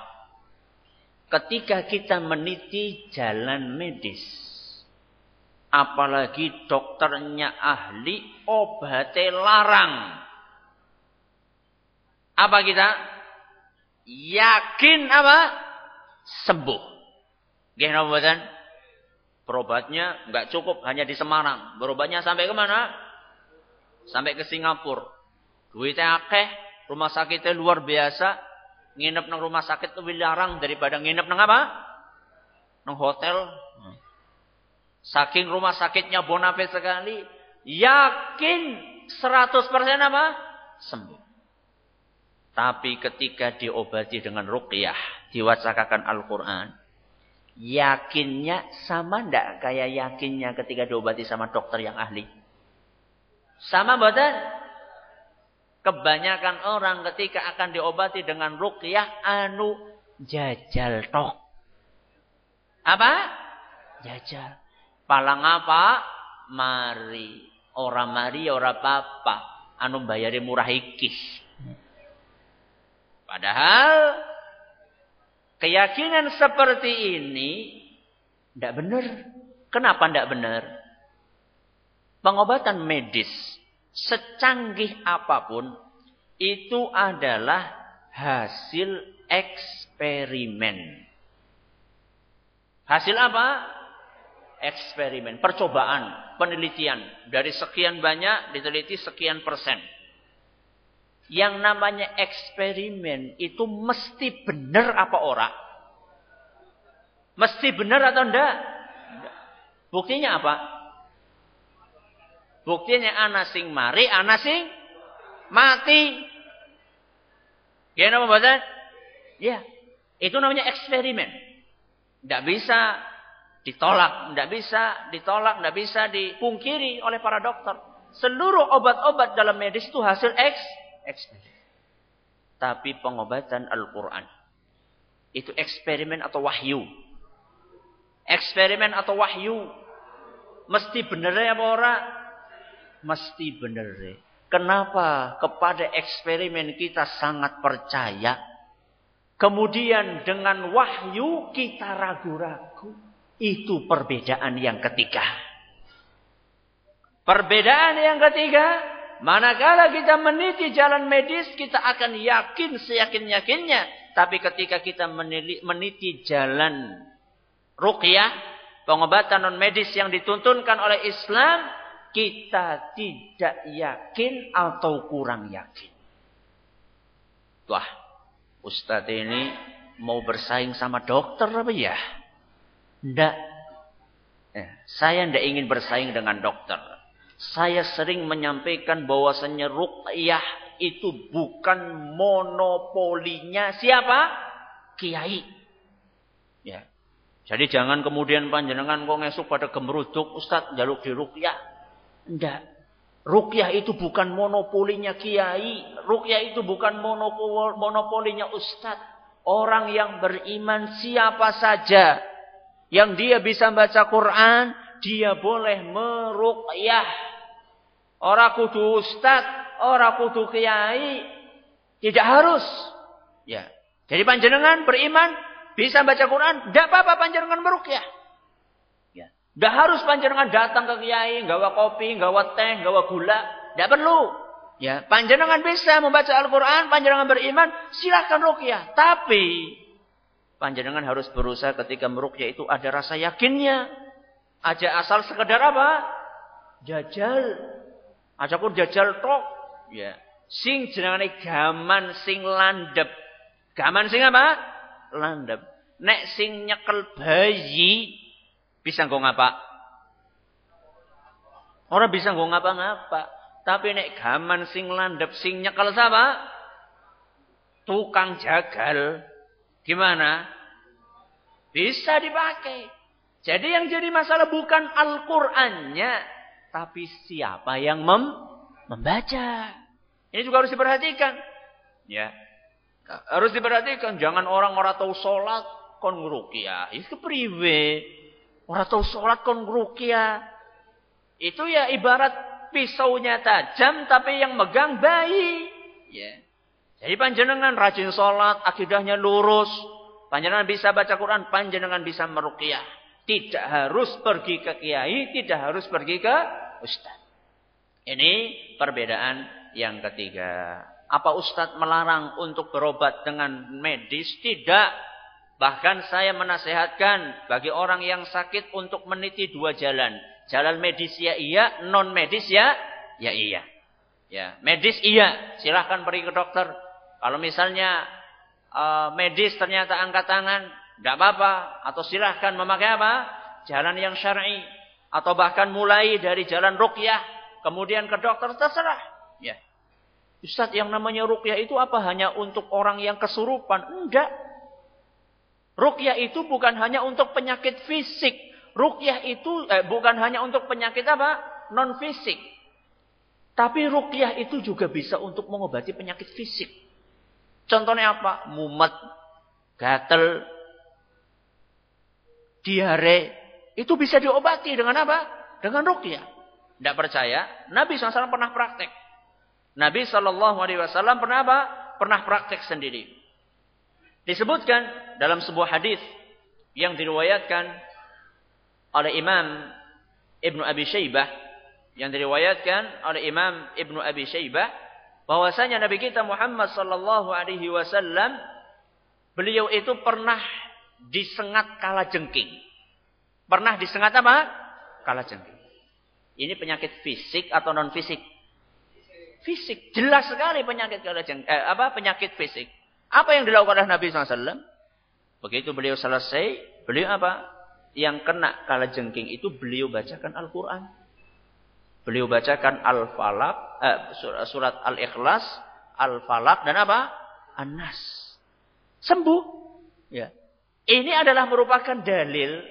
Ketika kita meniti jalan medis, apalagi dokternya ahli, obatnya larang. Apa kita? Yakin apa? Sembuh. Nggih napa mboten? Berobatnya enggak cukup hanya di Semarang. Berobatnya sampai ke mana? Sampai ke Singapura. Duitnya akeh. Rumah sakitnya luar biasa. Nginep nang rumah sakit lebih larang daripada nginep nang apa? Nang hotel. Saking rumah sakitnya bonafit sekali. Yakin 100% apa? Sembuh. Tapi ketika diobati dengan ruqyah. Diwacakakan Al-Quran. Yakinnya sama enggak kayak yakinnya ketika diobati sama dokter yang ahli? Sama mboten? Kebanyakan orang ketika akan diobati dengan ruqyah jajal tok. Apa? Jajal. Palang apa? Mari. Ora mari ora apa-apa. Bayari murah iki. Padahal Keyakinan seperti ini tidak benar. Kenapa tidak benar? Pengobatan medis secanggih apapun itu adalah hasil eksperimen. Hasil apa? Eksperimen, percobaan, penelitian. Dari sekian banyak diteliti sekian persen. Yang namanya eksperimen itu mesti benar apa ora? Mesti benar atau enggak? Buktinya apa? Buktinya ana sing mari, ana sing mati. Ya nama bahasa? Ya, itu namanya eksperimen. Tidak bisa ditolak, tidak bisa dipungkiri oleh para dokter. Seluruh obat-obat dalam medis itu hasil eksperimen. Tapi pengobatan Al-Quran itu eksperimen atau wahyu? Eksperimen atau wahyu? Mesti bener ya apa ora? Mesti bener. Kenapa kepada eksperimen kita sangat percaya? Kemudian dengan wahyu kita ragu-ragu. Itu perbedaan yang ketiga. Perbedaan yang ketiga, manakala kita meniti jalan medis, kita akan yakin seyakin-yakinnya. Tapi ketika kita meniti jalan ruqyah, pengobatan non medis yang dituntunkan oleh Islam, kita tidak yakin atau kurang yakin. Wah, Ustadz ini mau bersaing sama dokter apa ya? Tidak. Saya tidak ingin bersaing dengan dokter. Saya sering menyampaikan bahwasannya ruqyah itu bukan monopolinya siapa? Kiai. Ya. Jadi jangan kemudian panjenengan kok ngesuk pada gemeruduk, Ustadz jaluk di ruqyah. Tidak. Ruqyah itu bukan monopolinya kiai. Ruqyah itu bukan monopolinya ustadz. Orang yang beriman siapa saja yang dia bisa baca Quran, dia boleh meruqyah. Ora kudu ustadz, ora kudu kiai. Tidak harus. Ya. Jadi panjenengan beriman bisa baca Quran, tidak apa-apa panjenengan meruqyah. Tidak harus panjenengan datang ke kiai, nggawa kopi, nggawa teh, nggawa gula. Tidak perlu. Ya, panjenengan bisa membaca Al-Quran, panjenengan beriman, silahkan ruqyah. Tapi, panjenengan harus berusaha ketika meruqyah itu ada rasa yakinnya. Aja asal sekedar apa? Jajal. Aja pun jajal tok. Ya. Sing jenengane gaman sing landep. Gaman sing apa? Landep. Nek sing nyekel bayi, bisa nggo ngapa? Orang bisa nggo ngapa-ngapa. Tapi nek gaman sing landep sing nyekel siapa? Tukang jagal. Gimana? Bisa dipakai. Jadi yang jadi masalah bukan Al-Qur'annya, tapi siapa yang membaca. Ini juga harus diperhatikan. Ya. Harus diperhatikan, jangan orang tahu salat kon ngruqyah. Itu kepriwe? Orang tahu sholat kon ruqyah. Itu ya ibarat pisaunya tajam tapi yang megang bayi. Ya. Jadi panjenengan rajin sholat, akidahnya lurus. Panjenengan bisa baca Quran, panjenengan bisa meruqyah. Tidak harus pergi ke kiai, tidak harus pergi ke ustaz. Ini perbedaan yang ketiga. Apa ustaz melarang untuk berobat dengan medis? Tidak. Bahkan saya menasehatkan bagi orang yang sakit untuk meniti dua jalan. Jalan medis ya iya, non medis ya iya. Ya, medis iya, silahkan pergi ke dokter. Kalau misalnya medis ternyata angkat tangan, tidak apa-apa. Atau silahkan memakai apa? Jalan yang syar'i. Atau bahkan mulai dari jalan ruqyah, kemudian ke dokter, terserah. Ya. Ustaz, yang namanya ruqyah itu apa? Hanya untuk orang yang kesurupan? Enggak. Ruqyah itu bukan hanya untuk penyakit fisik. Ruqyah itu bukan hanya untuk penyakit apa? Non fisik. Tapi ruqyah itu juga bisa untuk mengobati penyakit fisik. Contohnya apa? Mumet, gatel, diare. Itu bisa diobati dengan apa? Dengan ruqyah. Tidak percaya? Nabi SAW pernah praktek. Nabi SAW pernah apa? Pernah praktek sendiri. Disebutkan dalam sebuah hadis yang diriwayatkan oleh Imam Ibnu Abi Syaibah, bahwasanya Nabi kita Muhammad sallallahu alaihi wasallam beliau itu pernah disengat kalajengking. Pernah disengat apa? Kalajengking. Ini penyakit fisik atau non fisik? Fisik. Jelas sekali penyakit kalajengking. Penyakit fisik. Apa yang dilakukan oleh Nabi SAW? Begitu beliau selesai, beliau apa? Yang kena kalajengking itu beliau bacakan Al-Quran. Beliau bacakan Al-Falaq, surat Al-Ikhlas, Al-Falaq dan apa? An-Nas. Sembuh. Ya. Ini adalah merupakan dalil,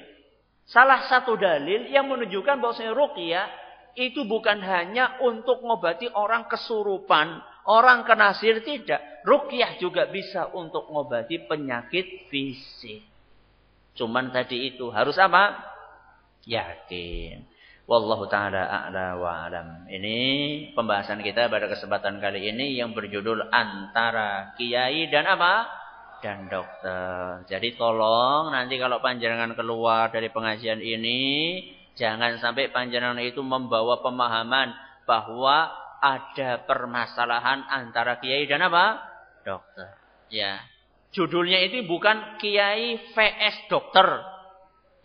salah satu dalil yang menunjukkan bahwasanya ruqyah itu bukan hanya untuk mengobati orang kesurupan, orang kena sihir, tidak. Ruqyah juga bisa untuk mengobati penyakit fisik. Cuman tadi itu harus apa? Yakin. Wallahu ta'ala a'la wa alam. Ini pembahasan kita pada kesempatan kali ini yang berjudul antara kiai dan apa? Dan dokter. Jadi tolong nanti kalau panjenengan keluar dari pengajian ini, jangan sampai panjenengan itu membawa pemahaman bahwa ada permasalahan antara kiai dan apa? Dokter. Ya. Judulnya itu bukan kiai vs dokter.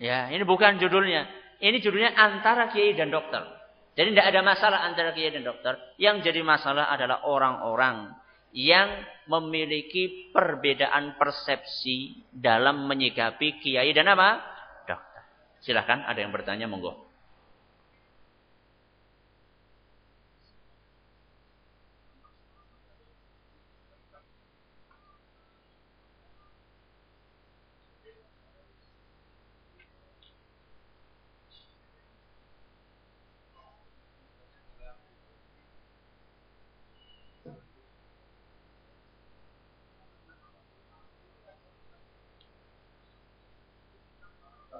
Ya, ini bukan judulnya. Ini judulnya antara kiai dan dokter. Jadi tidak ada masalah antara kiai dan dokter. Yang jadi masalah adalah orang-orang yang memiliki perbedaan persepsi dalam menyikapi kiai dan apa? Dokter. Silahkan, ada yang bertanya, monggo.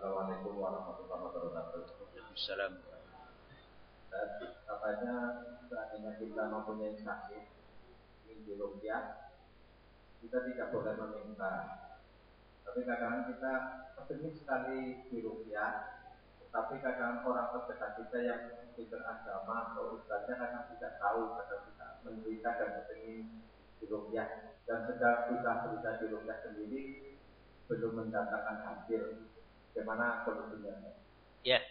Assalamualaikum warahmatullahi wabarakatuh. Waalaikumsalam. Katanya seandainya kita mempunyai sakit di ruqyah, kita tidak boleh meminta. Tapi kadang kita kepingin sekali di ruqyah, tapi kadang orang terdekat kita yang tidak beragama atau ustaznya kadang tidak tahu, kadang tidak menderita dan kepingin di ruqyah, dan sedang berusaha di ruqyah sendiri belum mendatangkan hasil. Bagaimana solusinya? Ya.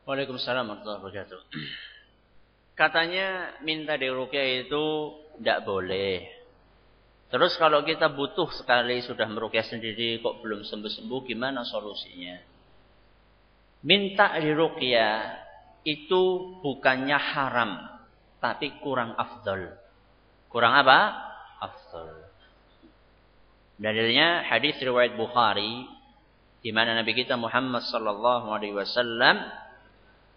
Waalaikumsalam warahmatullahi wabarakatuh. Katanya minta diruqyah itu tidak boleh. Terus kalau kita butuh sekali sudah meruqyah sendiri kok belum sembuh-sembuh, gimana solusinya? Minta diruqyah itu bukannya haram, tapi kurang afdal. Kurang apa? Afdal. Dalilnya hadis riwayat Bukhari, di mana Nabi kita Muhammad sallallahu alaihi wasallam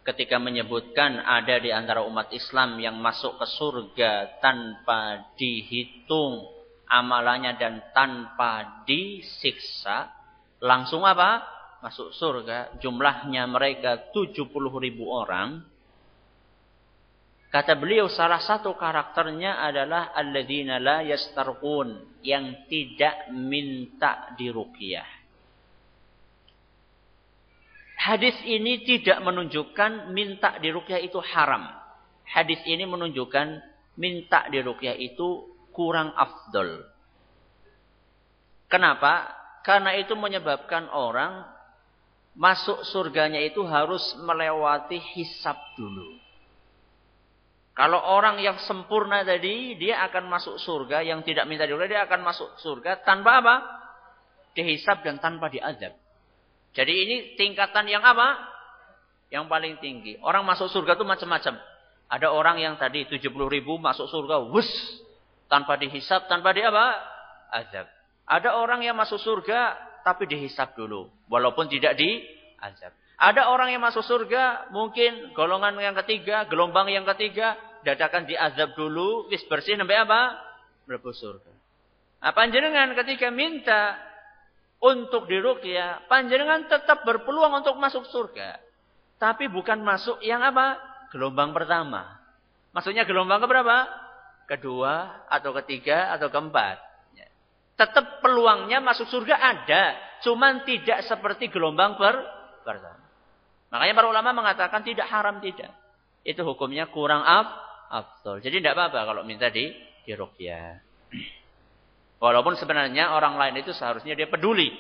ketika menyebutkan ada di antara umat Islam yang masuk ke surga tanpa dihitung amalannya dan tanpa disiksa, langsung apa? Masuk surga. Jumlahnya mereka 70.000 orang. Kata beliau salah satu karakternya adalah alladzina la yastarqun, yang tidak minta diruqyah. Hadis ini tidak menunjukkan minta diruqyah itu haram. Hadis ini menunjukkan minta diruqyah itu kurang afdol. Kenapa? Karena itu menyebabkan orang masuk surganya itu harus melewati hisab dulu. Kalau orang yang sempurna tadi, dia akan masuk surga. Yang tidak minta diruqyah, dia akan masuk surga tanpa apa? Dihisab dan tanpa diazab. Jadi ini tingkatan yang apa? Yang paling tinggi. Orang masuk surga itu macam-macam. Ada orang yang tadi 70.000 masuk surga, wus, tanpa dihisab, tanpa di apa? Azab. Ada orang yang masuk surga tapi dihisab dulu, walaupun tidak diazab. Ada orang yang masuk surga mungkin golongan yang ketiga, gelombang yang ketiga, dadakan diazab dulu, wis bersih sampai apa? Mlebu surga. Panjenengan ketika minta untuk diruqyah, panjenengan tetap berpeluang untuk masuk surga. Tapi bukan masuk yang apa? Gelombang pertama. Maksudnya gelombang keberapa? Kedua, atau ketiga, atau keempat. Tetap peluangnya masuk surga ada. Cuman tidak seperti gelombang pertama. Makanya para ulama mengatakan tidak haram, tidak. Itu hukumnya kurang afdol. Jadi tidak apa-apa kalau minta diruqyah. Walaupun sebenarnya orang lain itu seharusnya dia peduli.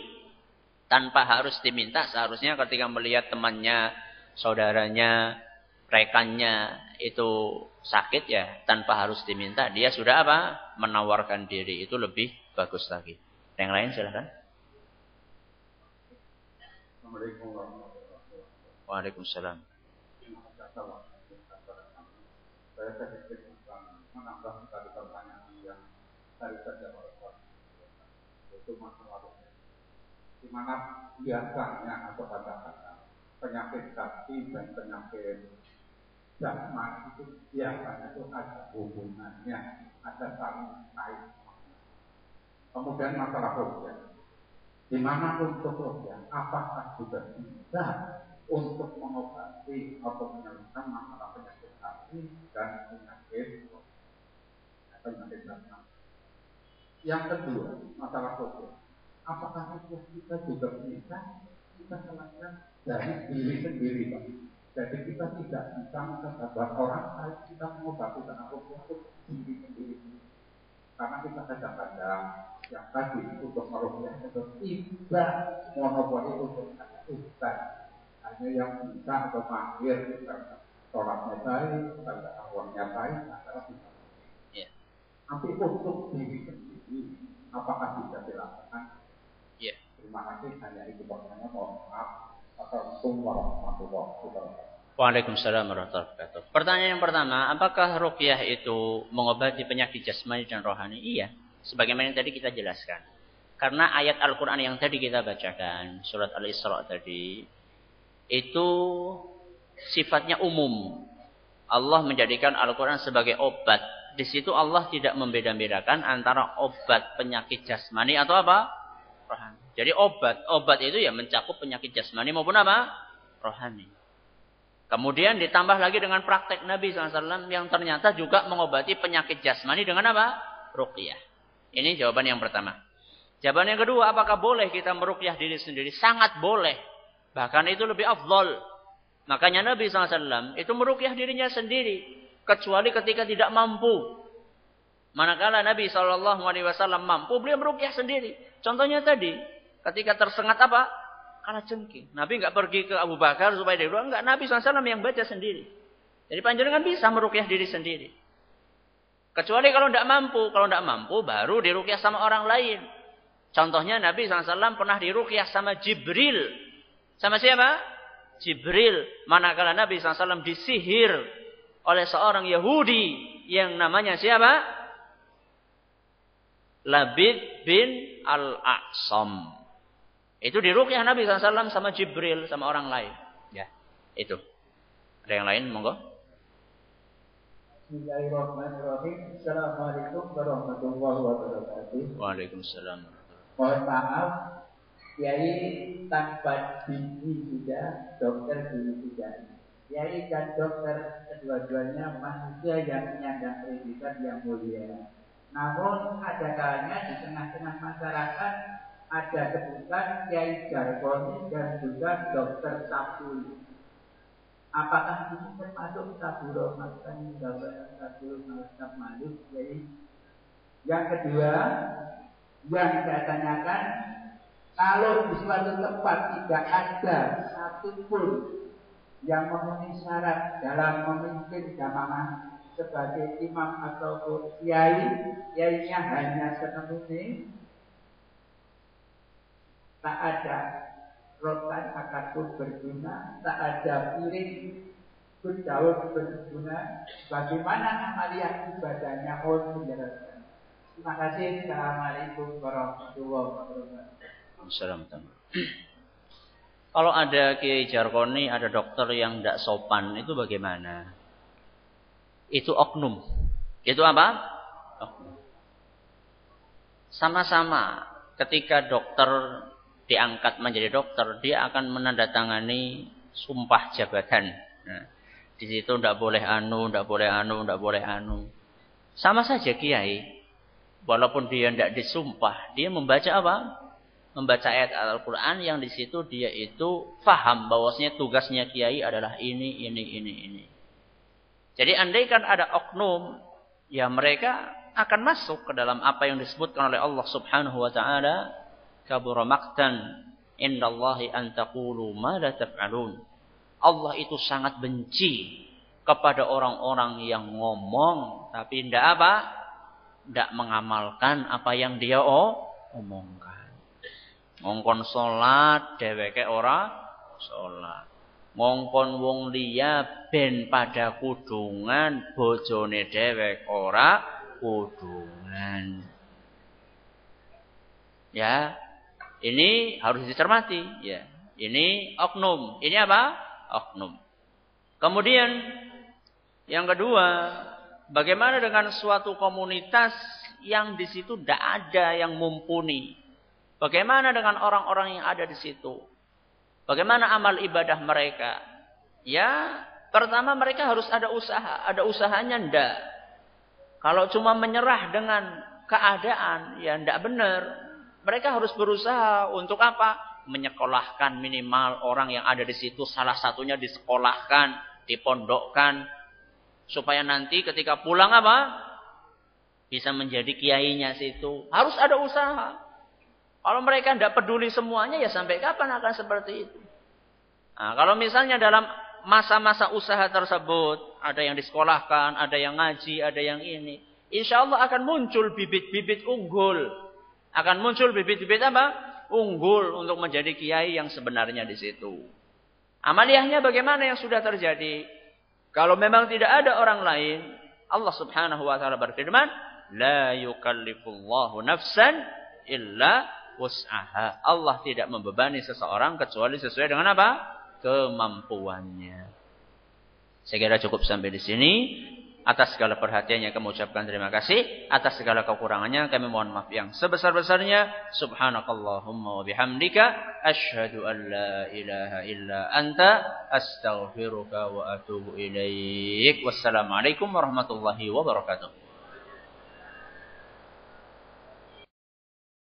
Tanpa harus diminta, seharusnya ketika melihat temannya, saudaranya, rekannya itu sakit ya, tanpa harus diminta, dia sudah apa? Menawarkan diri. Itu lebih bagus lagi. Yang lain silakan. Waalaikumsalam. Saya sedikit menambah tadi pertanyaan yang tadi saja itu masalah di mana biasanya atau kata-kata penyakit hati dan penyakit jasmani itu biasanya itu ada hubungannya, ada saling kait. Kemudian masalah ruqyah, di mana untuk ruqyah apakah juga bisa untuk mengobati atau menyembuhkan masalah penyakit hati dan penyakit jasmani. Yang kedua, masalah ruqyah, apakah ruqyah kita juga bisa kita lakukan dari diri sendiri, Pak? Jadi kita tidak bisa mencoba orang lain, kita mengobati dengan ruqyah itu diri sendiri. Karena kita kadang-kadang yang tadi untuk meruqyah itu tidak monopoli untuk ustaz. Hanya yang bisa atau mahir, sholatnya baik, baca awalnya baik, adalah bisa. Yeah. Tapi untuk diri sendiri, apakah bisa dilakukan? Yeah. Terima kasih, hanya itu pertanyaan. Mohon maaf. Assalamualaikum warahmatullahi wabarakatuh. Waalaikumsalam warahmatullahi wabarakatuh. Pertanyaan yang pertama, apakah ruqyah itu mengobati penyakit jasmani dan rohani? Iya, sebagaimana yang tadi kita jelaskan. Karena ayat Al-Quran yang tadi kita bacakan, surat Al-Isra tadi, itu sifatnya umum. Allah menjadikan Al-Quran sebagai obat. Di situ Allah tidak membeda-bedakan antara obat penyakit jasmani atau apa? Rohani. Jadi obat itu ya mencakup penyakit jasmani maupun apa? Rohani. Kemudian ditambah lagi dengan praktek Nabi SAW yang ternyata juga mengobati penyakit jasmani dengan apa? Ruqyah. Ini jawaban yang pertama. Jawaban yang kedua, apakah boleh kita meruqyah diri sendiri? Sangat boleh. Bahkan itu lebih afdol. Makanya Nabi SAW itu meruqyah dirinya sendiri. Kecuali ketika tidak mampu. Manakala Nabi SAW mampu, beliau meruqyah sendiri. Contohnya tadi, ketika tersengat apa? Kalajengking. Nabi enggak pergi ke Abu Bakar supaya dia doa. Enggak, Nabi SAW yang baca sendiri. Jadi panjenengan bisa meruqyah diri sendiri. Kecuali kalau tidak mampu. Kalau tidak mampu, baru diruqyah sama orang lain. Contohnya Nabi SAW pernah diruqyah sama Jibril. Sama siapa? Jibril. Manakala Nabi SAW disihir oleh seorang Yahudi yang namanya siapa? Labid bin Al-A'sam. Itu diruqyah Nabi SAW sama Jibril, sama orang lain. Ya, itu. Ada yang lain, monggo. Bismillahirrahmanirrahim. Assalamualaikum warahmatullahi wabarakatuh. Waalaikumsalam. Mohon maaf, Kiai tanpa gigi sudah, dokter gigi sudah. Kiai dan dokter kedua-duanya manusia yang menyandang predikat yang mulia. Namun ada kalanya di tengah-tengah masyarakat ada sebutan Kiai Jargoni dan juga Dokter Sabul. Apakah ini termasuk tabur makan gambar tabur makan maluk? Jadi yang kedua yang saya tanyakan, kalau di suatu tempat tidak ada satupun yang memenuhi syarat dalam memimpin jamaah sebagai imam ataupun kiainya hanya sepenuhnya, tak ada rotan akar berguna, tak ada piring berdaun berguna. Bagaimana amaliyah ibadahnya? Mohon penjelasan. Terima kasih. Assalamualaikum warahmatullahi wabarakatuh. Assalamualaikum. Kalau ada Kiai Jarkoni, ada dokter yang tidak sopan, itu bagaimana? Itu oknum. Itu apa? Oknum. Sama-sama ketika dokter diangkat menjadi dokter, dia akan menandatangani sumpah jabatan. Nah, di situ tidak boleh anu, tidak boleh anu, tidak boleh anu. Sama saja kiai. Walaupun dia tidak disumpah, dia membaca apa? Membaca ayat Al-Quran yang di situ dia itu faham bahwasanya tugasnya kiai adalah ini. Jadi andaikan ada oknum, ya mereka akan masuk ke dalam apa yang disebutkan oleh Allah Subhanahu wa taala, kabura maqtan indallahi an taqulu ma la taf'alun. Allah itu sangat benci kepada orang-orang yang ngomong tapi tidak apa? Tidak mengamalkan apa yang dia omongkan. Ngongkon salat dheweke ora salat. Ngongkon wong liya ben pada kudungan, bojone dhewek ora kudungan. Ya, ini harus dicermati. Ya, ini oknum. Ini apa? Oknum. Kemudian yang kedua, bagaimana dengan suatu komunitas yang di situ tidak ada yang mumpuni? Bagaimana dengan orang-orang yang ada di situ? Bagaimana amal ibadah mereka? Ya, pertama mereka harus ada usaha. Ada usahanya ndak. Kalau cuma menyerah dengan keadaan, ya ndak benar. Mereka harus berusaha untuk apa? Menyekolahkan minimal orang yang ada di situ. Salah satunya disekolahkan, dipondokkan. Supaya nanti ketika pulang apa? Bisa menjadi kiainya situ. Harus ada usaha. Kalau mereka tidak peduli semuanya, ya sampai kapan akan seperti itu? Nah, kalau misalnya dalam masa-masa usaha tersebut, ada yang disekolahkan, ada yang ngaji, ada yang ini. Insya Allah akan muncul bibit-bibit unggul. Akan muncul bibit-bibit apa? Unggul untuk menjadi kiai yang sebenarnya di situ. Amaliyahnya bagaimana yang sudah terjadi? Kalau memang tidak ada orang lain, Allah Subhanahu wa taala berfirman, la yukallifullahu nafsan illa wus'aha. Allah tidak membebani seseorang kecuali sesuai dengan apa? Kemampuannya. Saya kira cukup sampai di sini. Atas segala perhatiannya kami ucapkan terima kasih. Atas segala kekurangannya kami mohon maaf yang sebesar-besarnya. Subhanakallahumma wa bihamdika asyhadu an la ilaha illa anta astaghfiruka wa atubu ilaik. Wassalamualaikum warahmatullahi wabarakatuh.